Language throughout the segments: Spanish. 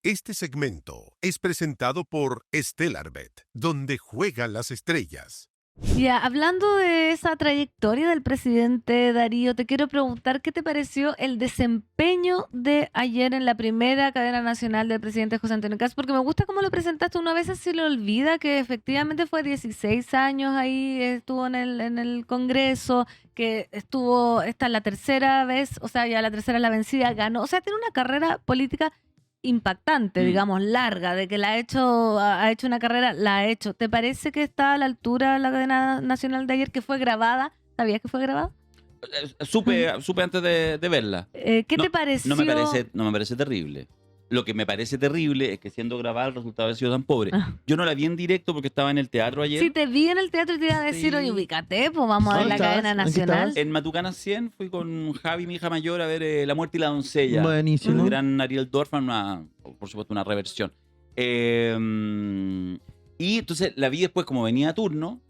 Este segmento es presentado por Stellarbet, donde juegan las estrellas. Ya, hablando de esa trayectoria del presidente Darío, te quiero preguntar qué te pareció el desempeño de ayer en la primera cadena nacional del presidente José Antonio Kast, porque me gusta cómo lo presentaste. Una vez se le olvida que efectivamente fue 16 años ahí, estuvo en el Congreso, que esta es la tercera vez, o sea, ya la tercera es la vencida, ganó, o sea, tiene una carrera política impactante, digamos, larga, de que ha hecho una carrera, la ha hecho. ¿Te parece que está a la altura la cadena nacional de ayer, que fue grabada? ¿Sabías que fue grabada? Supe antes de verla. ¿Qué te pareció? No me parece terrible. Lo que me parece terrible es que siendo grabada el resultado ha sido tan pobre. Yo no la vi en directo porque estaba en el teatro ayer. Sí, te vi en el teatro y te iba a decir, oye, ubícate, pues vamos a ver la cadena nacional. En Matucana 100 fui con Javi, mi hija mayor, a ver La muerte y la doncella. Buenísimo. El gran Ariel Dorfman, por supuesto una reversión. Y entonces la vi después como venía a turno.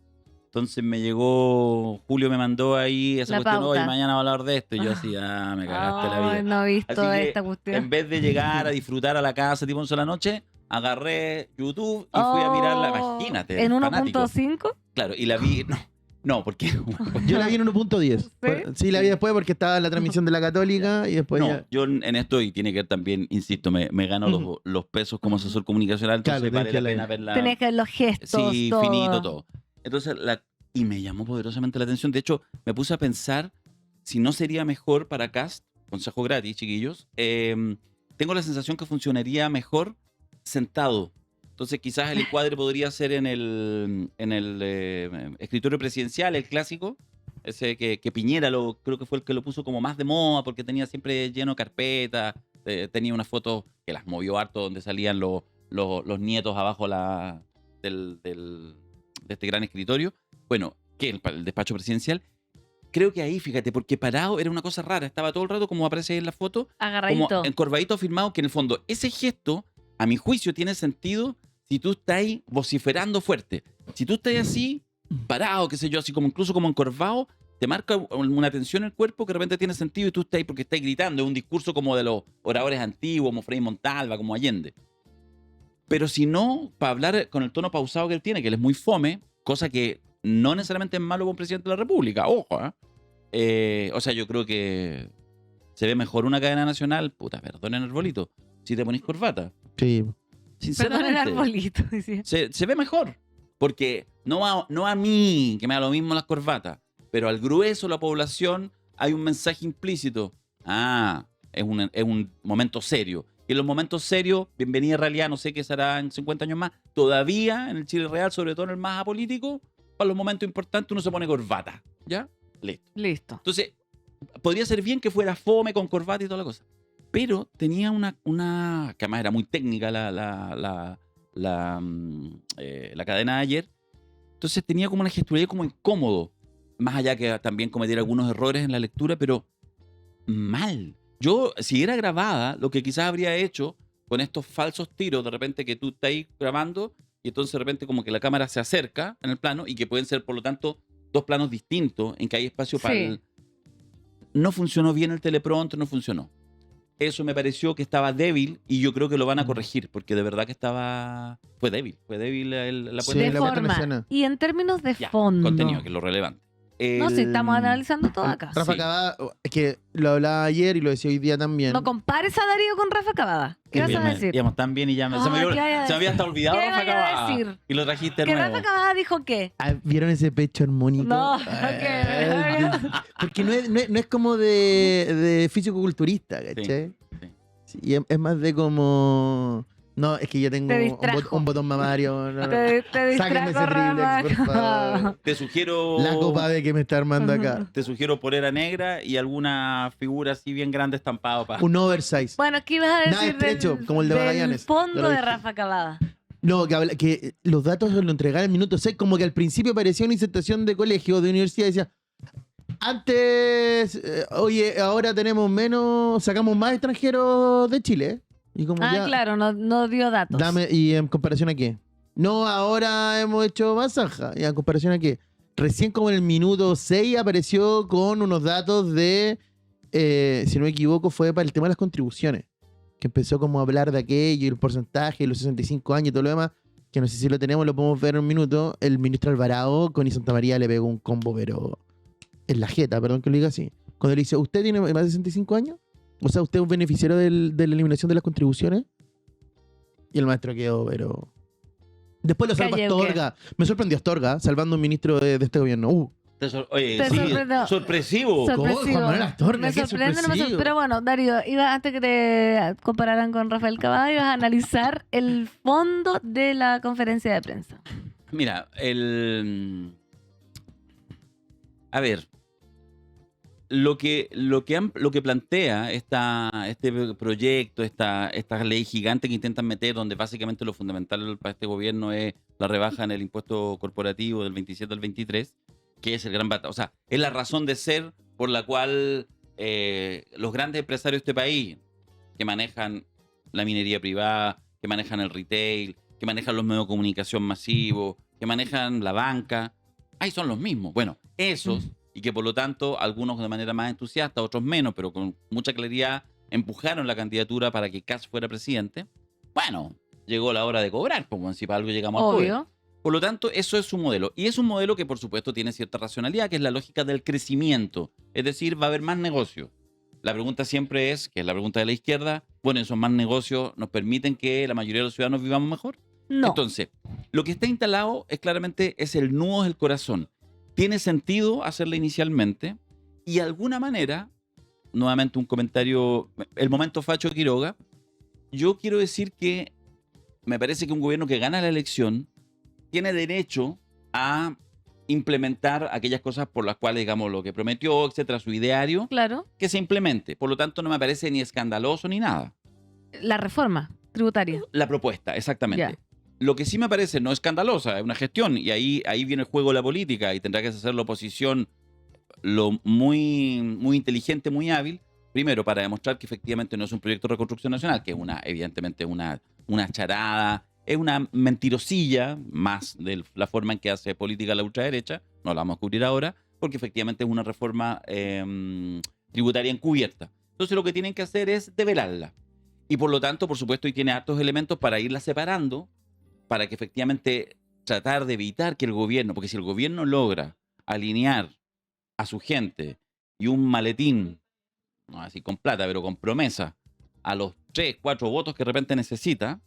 Entonces me llegó, Julio me mandó ahí esa cuestión, oye, mañana va a hablar de esto. Y yo así, me cagaste la vida. No he visto así esta cuestión. En vez de llegar a disfrutar a la casa tipo 11 de la noche, agarré YouTube y fui a mirarla. Imagínate. ¿En 1.5? Claro, y la vi, no, porque... Yo la vi en 1.10. Sí, la vi después porque estaba en la transmisión de la Católica y después ya... Yo en esto, y tiene que ver también, insisto, me gano los pesos como asesor comunicacional, entonces Claro, vale la pena verla. Tenés que ver los gestos, sí, todo. finito, todo. Entonces, y me llamó poderosamente la atención. De hecho, me puse a pensar si no sería mejor para Kast, consejo gratis, chiquillos, tengo la sensación que funcionaría mejor sentado. Entonces quizás el encuadre podría ser en el escritorio presidencial, el clásico, ese que Piñera creo que fue el que lo puso como más de moda porque tenía siempre lleno de carpetas, tenía unas fotos que las movió harto donde salían los nietos abajo de este gran escritorio. Bueno, que el despacho presidencial. Creo que ahí, fíjate, porque parado era una cosa rara. Estaba todo el rato, como aparece ahí en la foto, agarradito, como encorvadito, firmado, que en el fondo ese gesto, a mi juicio, tiene sentido si tú estás ahí vociferando fuerte. Si tú estás así, parado, qué sé yo, así como incluso como encorvado, te marca una tensión en el cuerpo que de repente tiene sentido y tú estás ahí porque estás gritando. Es un discurso como de los oradores antiguos, como Frei Montalva, como Allende. Pero si no, para hablar con el tono pausado que él tiene, que él es muy fome, cosa que no necesariamente es malo para un presidente de la República, ojo, o sea, yo creo que se ve mejor una cadena nacional, puta, perdonen arbolito, si te ponís corbata. Sí. Sinceramente. Perdonen arbolito, decía. Se ve mejor, porque no a mí, que me da lo mismo las corbatas, pero al grueso de la población hay un mensaje implícito. Es un momento serio. Y en los momentos serios, bienvenida a realidad, no sé qué será en 50 años más, todavía en el Chile real, sobre todo en el más apolítico, para los momentos importantes uno se pone corbata. ¿Ya? Listo. Entonces, podría ser bien que fuera fome con corbata y toda la cosa. Pero tenía una que además era muy técnica la cadena de ayer. Entonces tenía como una gestualidad como incómodo. Más allá que también cometiera algunos errores en la lectura, pero mal. Yo, si era grabada, lo que quizás habría hecho con estos falsos tiros, de repente que tú estás ahí grabando y entonces de repente como que la cámara se acerca en el plano y que pueden ser, por lo tanto, dos planos distintos en que hay espacio para No funcionó bien el teleprompter, no funcionó. Eso me pareció que estaba débil y yo creo que lo van a corregir porque de verdad que fue débil la de forma. Y en términos de fondo. Contenido, que es lo relevante. No, sí, estamos analizando todo acá. Rafa Cavada, que lo hablaba ayer y lo decía hoy día también. No compares a Darío con Rafa Cavada. ¿Qué vas a decir? Íbamos tan bien y ya se me había hasta olvidado Rafa Cavada. Y lo trajiste nuevo. ¿Que Rafa Cavada dijo qué? ¿Vieron ese pecho armónico? No, porque no es como de físico-culturista, ¿cachai? Sí. Y es más de como... No, es que yo tengo un botón mamario. No. Te Sáquenme ese Triplex, por favor. Te sugiero... La copa de que me está armando acá. Te sugiero polera negra y alguna figura así bien grande estampado para... Un oversize. Bueno, ¿qué ibas a decir? Nada estrecho, como el de Magallanes. El fondo de Rafa Cavada. No, que los datos lo entregaron en el minuto 6, como que al principio parecía una insertación de colegio, de universidad, decía... Antes, oye, ahora tenemos sacamos más extranjeros de Chile, Y como claro, no dio datos. ¿Y en comparación a qué? No, ahora hemos hecho más zanja. ¿Y en comparación a qué? Recién como en el minuto 6 apareció con unos datos de, si no me equivoco, fue para el tema de las contribuciones. que empezó como a hablar de aquello y el porcentaje y los 65 años y todo lo demás, que no sé si lo tenemos, lo podemos ver en un minuto. El ministro Alvarado con Santa María le pegó un combo, pero en la jeta, perdón que lo diga así. Cuando le dice, ¿usted tiene más de 65 años? O sea, ¿usted es un beneficiario de la eliminación de las contribuciones? Y el maestro quedó, pero... Después lo salva Astorga. Me sorprendió Astorga, salvando a un ministro de este gobierno. Oye, sí, sorpresivo. ¿Cómo? Juan Manuel Astorga, me sorprende, pero bueno, Darío, antes que te compararan con Rafael Cavada, ibas a analizar el fondo de la conferencia de prensa. Mira, a ver, lo que plantea este proyecto, esta ley gigante que intentan meter, donde básicamente lo fundamental para este gobierno es la rebaja en el impuesto corporativo del 27 al 23, que es el gran batalla. O sea, es la razón de ser por la cual los grandes empresarios de este país, que manejan la minería privada, que manejan el retail, que manejan los medios de comunicación masivos, que manejan la banca, ahí son los mismos. Bueno, esos, y que por lo tanto algunos de manera más entusiasta, otros menos, pero con mucha claridad empujaron la candidatura para que Kast fuera presidente. Bueno, llegó la hora de cobrar, como si para algo llegamos al poder. Por lo tanto, eso es su modelo. Y es un modelo que, por supuesto, tiene cierta racionalidad, que es la lógica del crecimiento. Es decir, va a haber más negocios. La pregunta siempre es, que es la pregunta de la izquierda, bueno, esos más negocios nos permiten que la mayoría de los ciudadanos vivamos mejor. No. Entonces, lo que está instalado es claramente el nudo del corazón. Tiene sentido hacerla inicialmente y de alguna manera, nuevamente un comentario, el momento facho de Quiroga, yo quiero decir que me parece que un gobierno que gana la elección tiene derecho a implementar aquellas cosas por las cuales, digamos, lo que prometió, etcétera, su ideario, claro, que se implemente. Por lo tanto, no me parece ni escandaloso ni nada. La reforma tributaria. La propuesta, exactamente. Ya. Lo que sí me parece no escandalosa, es una gestión, y ahí viene el juego de la política, y tendrá que hacer la oposición lo muy inteligente, muy hábil, primero para demostrar que efectivamente no es un proyecto de reconstrucción nacional, que es evidentemente una charada, es una mentirosilla más de la forma en que hace política la ultraderecha, no la vamos a cubrir ahora, porque efectivamente es una reforma tributaria encubierta. Entonces lo que tienen que hacer es develarla. Y por lo tanto, por supuesto, y tiene hartos elementos para irla separando, para que efectivamente tratar de evitar que el gobierno, porque si el gobierno logra alinear a su gente y un maletín, no así con plata, pero con promesa, a los 3, 4 votos que de repente necesita,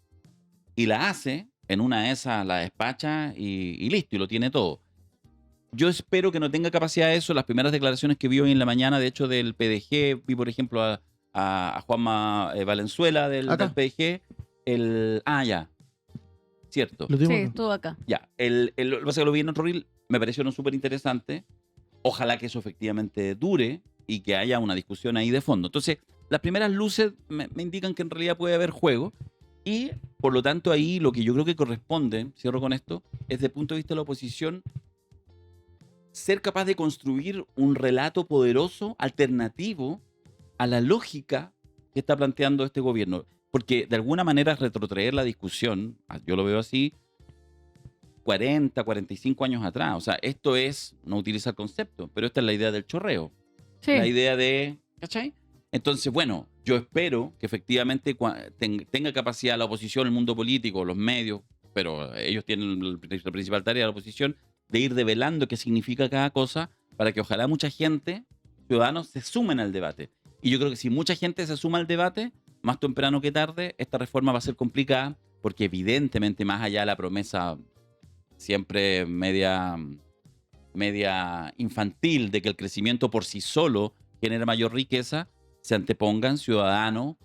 y la hace, en una de esas la despacha y listo, y lo tiene todo. Yo espero que no tenga capacidad de eso. Las primeras declaraciones que vi hoy en la mañana, de hecho, del PDG, vi por ejemplo a Juanma Valenzuela del PDG. Ya. Cierto. Sí, estuvo acá. Ya. Lo vi en otro reel, me pareció súper interesante. Ojalá que eso efectivamente dure y que haya una discusión ahí de fondo. Entonces, las primeras luces me indican que en realidad puede haber juego. Y, por lo tanto, ahí lo que yo creo que corresponde, cierro con esto, es desde el punto de vista de la oposición, ser capaz de construir un relato poderoso, alternativo a la lógica que está planteando este gobierno. Porque, de alguna manera, retrotraer la discusión, yo lo veo así, 40, 45 años atrás. O sea, esto es, no utiliza el concepto, pero esta es la idea del chorreo. Sí. La idea de, ¿cachai? Entonces, bueno, yo espero que efectivamente tenga capacidad la oposición, el mundo político, los medios, pero ellos tienen la principal tarea de la oposición, de ir develando qué significa cada cosa para que ojalá mucha gente, ciudadanos, se sumen al debate. Y yo creo que si mucha gente se suma al debate, más temprano que tarde, esta reforma va a ser complicada, porque evidentemente, más allá de la promesa siempre media infantil de que el crecimiento por sí solo genera mayor riqueza, se antepongan ciudadanos,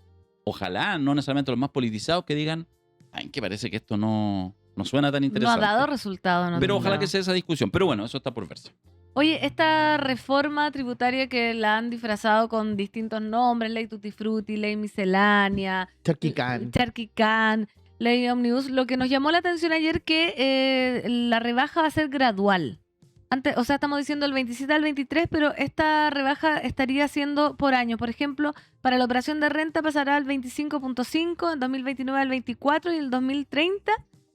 ojalá, no necesariamente los más politizados, que digan, ay, que parece que esto no suena tan interesante. No ha dado resultado. Pero ojalá que sea esa discusión. Pero bueno, eso está por verse. Oye, esta reforma tributaria que la han disfrazado con distintos nombres, ley Tutti Frutti, ley miscelánea, Charquicán, ley Omnibus, lo que nos llamó la atención ayer que la rebaja va a ser gradual. Antes, o sea, estamos diciendo el 27 al 23, pero esta rebaja estaría siendo por año. Por ejemplo, para la operación de renta pasará al 25.5, en 2029 al 24 y en el 2030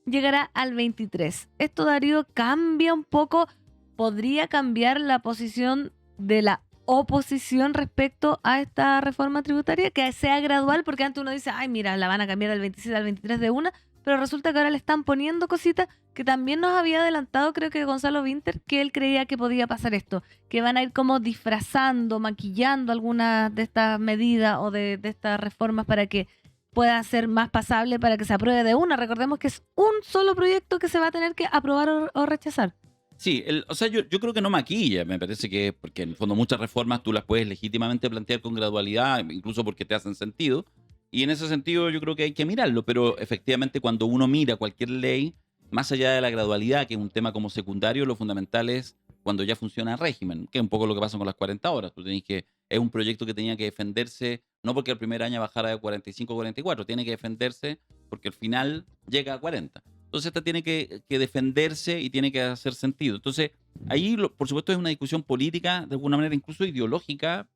llegará al 23. Esto, Darío, cambia un poco, podría cambiar la posición de la oposición respecto a esta reforma tributaria, que sea gradual, porque antes uno dice, ay, mira, la van a cambiar del 27 al 23 de una, pero resulta que ahora le están poniendo cositas que también nos había adelantado, creo que Gonzalo Winter, que él creía que podía pasar esto, que van a ir como disfrazando, maquillando algunas de estas medidas o de estas reformas para que pueda ser más pasable, para que se apruebe de una. Recordemos que es un solo proyecto que se va a tener que aprobar o rechazar. Sí, o sea, yo creo que no maquilla, me parece que, porque en el fondo muchas reformas tú las puedes legítimamente plantear con gradualidad, incluso porque te hacen sentido, y en ese sentido yo creo que hay que mirarlo, pero efectivamente cuando uno mira cualquier ley, más allá de la gradualidad, que es un tema como secundario, lo fundamental es cuando ya funciona el régimen, que es un poco lo que pasa con las 40 horas. Tú tenés que, es un proyecto que tenía que defenderse, no porque el primer año bajara de 45 a 44, tiene que defenderse porque al final llega a 40. Entonces esta tiene que defenderse y tiene que hacer sentido. Entonces ahí, por supuesto, es una discusión política, de alguna manera incluso ideológica,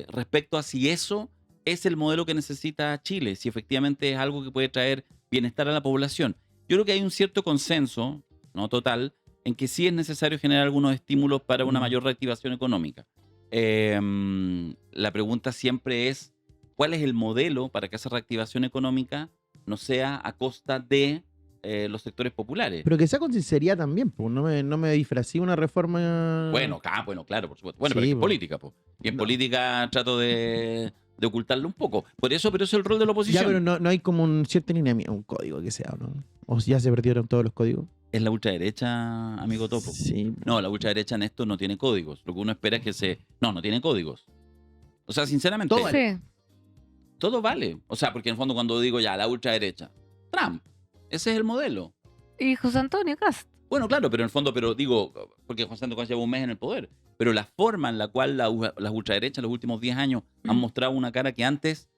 respecto a si eso es el modelo que necesita Chile, si efectivamente es algo que puede traer bienestar a la población. Yo creo que hay un cierto consenso, no total, en que sí es necesario generar algunos estímulos para una mayor reactivación económica. La pregunta siempre es, ¿cuál es el modelo para que esa reactivación económica no sea a costa de los sectores populares? Pero que sea con sinceridad también, pues. No me disfracé una reforma. Bueno, claro, por supuesto. Bueno, Sí, pero es que es po. política, pues. Y en No. política trato de ocultarlo un poco. Pero eso es el rol de la oposición. Ya, pero no hay como un cierto lineamiento, un código que sea, ¿no? O ya se perdieron todos los códigos. Es la ultraderecha, amigo Topo. Sí. No, la ultraderecha en esto no tiene códigos. Lo que uno espera es que se... No tiene códigos. O sea, sinceramente, Todo Sí. todo vale. O sea, porque en el fondo cuando digo ya la ultraderecha, Trump, ese es el modelo. Y José Antonio Cast. Bueno, claro, pero en el fondo, digo, porque José Antonio Cast lleva un mes en el poder, pero la forma en la cual las ultraderechas en los últimos 10 años han mostrado una cara que antes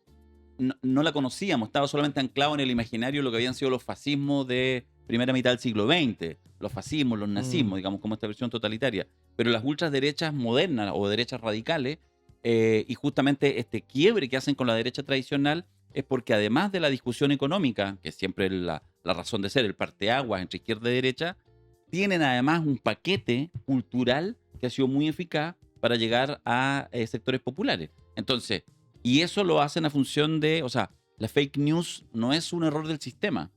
no la conocíamos, estaba solamente anclado en el imaginario lo que habían sido los fascismos de primera mitad del siglo XX, los fascismos, los nazismos, digamos, como esta versión totalitaria. Pero las ultraderechas modernas o derechas radicales, y justamente este quiebre que hacen con la derecha tradicional, es porque además de la discusión económica, que siempre es la razón de ser, el parteaguas entre izquierda y derecha, tienen además un paquete cultural que ha sido muy eficaz para llegar a sectores populares. Entonces, y eso lo hacen a función de, o sea, la fake news no es un error del sistema,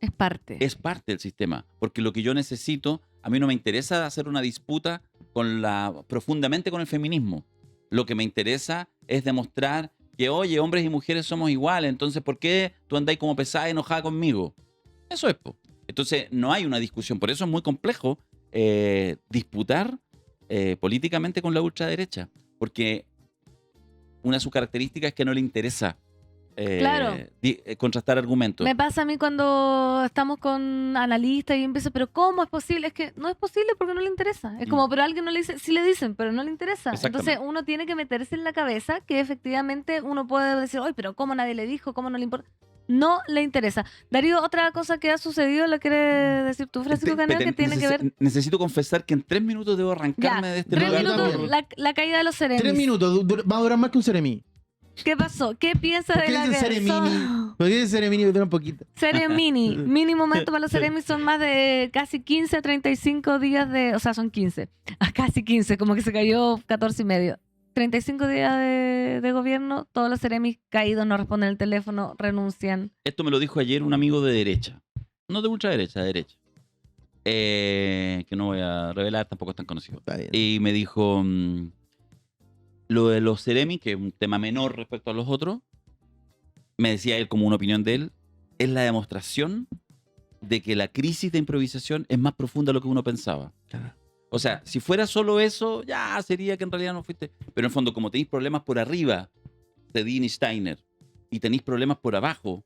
Es parte. es parte del sistema, porque lo que yo necesito, a mí no me interesa hacer una disputa profundamente con el feminismo. Lo que me interesa es demostrar que, oye, hombres y mujeres somos iguales, entonces, ¿por qué tú andáis como pesada y enojada conmigo? Eso es, po. Entonces, no hay una discusión. Por eso es muy complejo disputar políticamente con la ultraderecha, porque una de sus características es que no le interesa Claro. contrastar argumentos. Me pasa a mí cuando estamos con analistas y empiezo, pero ¿cómo es posible? Es que no es posible porque no le interesa. Es como, pero a alguien no le dice, sí le dicen, pero no le interesa. Exactamente. Entonces uno tiene que meterse en la cabeza que efectivamente uno puede decir, oye, pero ¿cómo nadie le dijo? ¿Cómo no le importa? No le interesa. Darío, otra cosa que ha sucedido, ¿la quieres decir tú, Francisco Caneo, que tiene que ver? Necesito confesar que en 3 minutos debo arrancarme Ya, de este 3 lugar. minutos, también. la caída de los Ceremis. 3 minutos, va a durar más que un Ceremi. ¿Qué pasó? ¿Qué piensa ¿Por de qué la dicen Ceremini? son- ¿Por qué dicen Ceremini? Dura un poquito. Ceremini, mini momento para los Ceremis son más de casi 15 a 35 días de, o sea, son 15, a casi 15, como que se cayó 14 y medio. 35 días de gobierno, todos los Ceremis caídos, no responden el teléfono, renuncian. Esto me lo dijo ayer un amigo de derecha. No de ultraderecha, de derecha. Que no voy a revelar, tampoco es tan conocido. Está bien. Y me dijo lo de los Ceremi, que es un tema menor respecto a los otros, me decía él como una opinión de él, es la demostración de que la crisis de improvisación es más profunda de lo que uno pensaba. Claro. O sea, si fuera solo eso, ya sería que en realidad no fuiste. Pero en el fondo, como tenéis problemas por arriba, Cedini y Steiner, y tenéis problemas por abajo,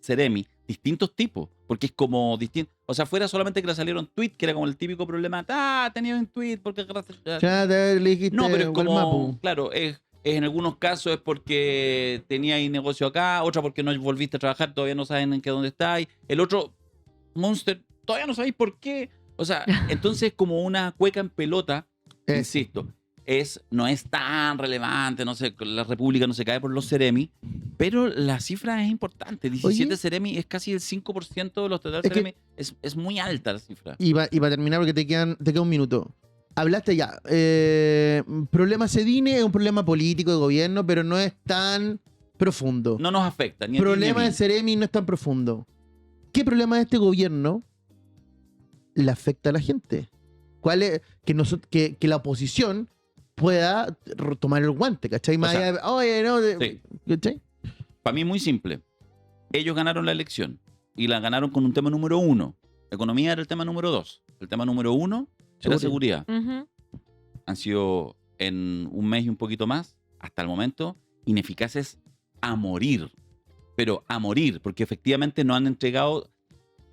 Ceremi, distintos tipos, porque es como distinto. O sea, fuera solamente que le salieron tweet, que era como el típico problema, tenía un tweet, porque gracias. Ya le dijiste, No, pero es ¿cuál como, mapu? claro, es en algunos casos es porque teníais negocio acá, otra porque no volviste a trabajar, todavía no saben en qué dónde estáis. El otro, Monster, todavía no sabéis por qué. O sea, entonces como una cueca en pelota, insisto, no es tan relevante, no sé, la República no se cae por los Ceremi, pero la cifra es importante. 17 Oye. Ceremi es casi el 5% de los total Es que- Ceremi. Es muy alta la cifra. Y para terminar, porque te queda un minuto. Hablaste ya. Problema Cedine es un problema político de gobierno, pero no es tan profundo. No nos afecta. Ni a ti ni a Problema mí. de Ceremi no es tan profundo. ¿Qué problema de este gobierno le afecta a la gente? ¿Cuál es? Que la oposición pueda tomar el guante, ¿cachai? Más sea, allá de, oye, no, Sí. ¿cachai? Para mí es muy simple. Ellos ganaron la elección y la ganaron con un tema número 1. Economía era el tema número 2. El tema número 1 era seguridad. Ujú. Han sido en un mes y un poquito más, hasta el momento, ineficaces a morir. Pero a morir, porque efectivamente no han entregado...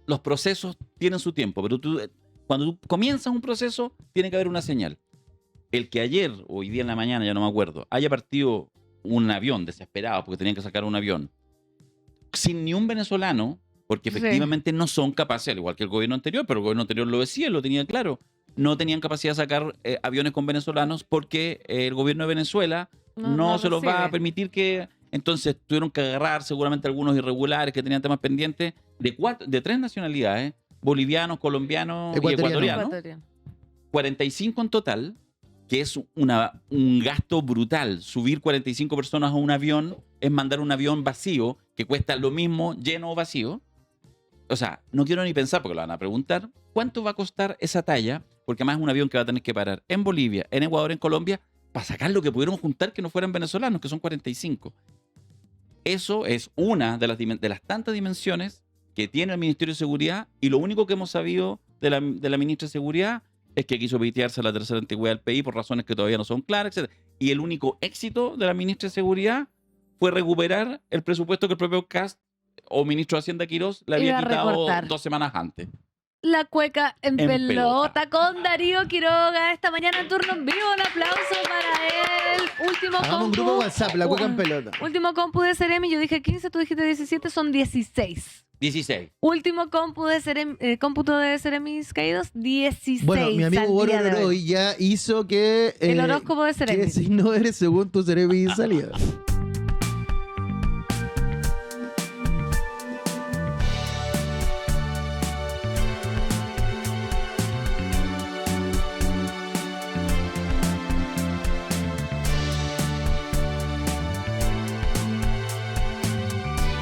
Los procesos tienen su tiempo, pero cuando tú comienzas un proceso, tiene que haber una señal. El que ayer, o hoy día en la mañana, ya no me acuerdo, haya partido un avión desesperado porque tenían que sacar un avión, sin ni un venezolano, porque Sí. efectivamente no son capaces, al igual que el gobierno anterior, pero el gobierno anterior lo decía, lo tenía claro, no tenían capacidad de sacar aviones con venezolanos porque el gobierno de Venezuela no se los va a recibe. permitir que... Entonces tuvieron que agarrar seguramente algunos irregulares que tenían temas pendientes de 3 nacionalidades, bolivianos, colombianos y Ecuatoriano. ecuatorianos. Ecuatoriano. 45 en total, que es un gasto brutal. Subir 45 personas a un avión es mandar un avión vacío, que cuesta lo mismo lleno o vacío. O sea, no quiero ni pensar, porque lo van a preguntar, ¿cuánto va a costar esa talla? Porque además es un avión que va a tener que parar en Bolivia, en Ecuador, en Colombia, para sacar lo que pudieron juntar que no fueran venezolanos, que son 45. Eso es una de las tantas dimensiones que tiene el Ministerio de Seguridad, y lo único que hemos sabido de la ministra de Seguridad es que quiso pitearse a la tercera antigüedad del país por razones que todavía no son claras, etc. Y el único éxito de la ministra de Seguridad fue recuperar el presupuesto que el propio Kast o ministro de Hacienda Quirós le había Iba a quitado recortar. 2 semanas antes. La cueca en En pelota con Darío Quiroga esta mañana en turno en vivo. Un aplauso para él. Último Hagamos un compu. grupo de WhatsApp, la cueca en pelota. Último compu de Ceremi. Yo dije 15, tú dijiste 17, son 16. 16. Último compu de cómputo de Ceremis caídos, 16. Bueno, mi amigo al Boro día de hoy. Loroy ya hizo que... El horóscopo de ¿Qué Ceremis. signo eres según tu Ceremi salida?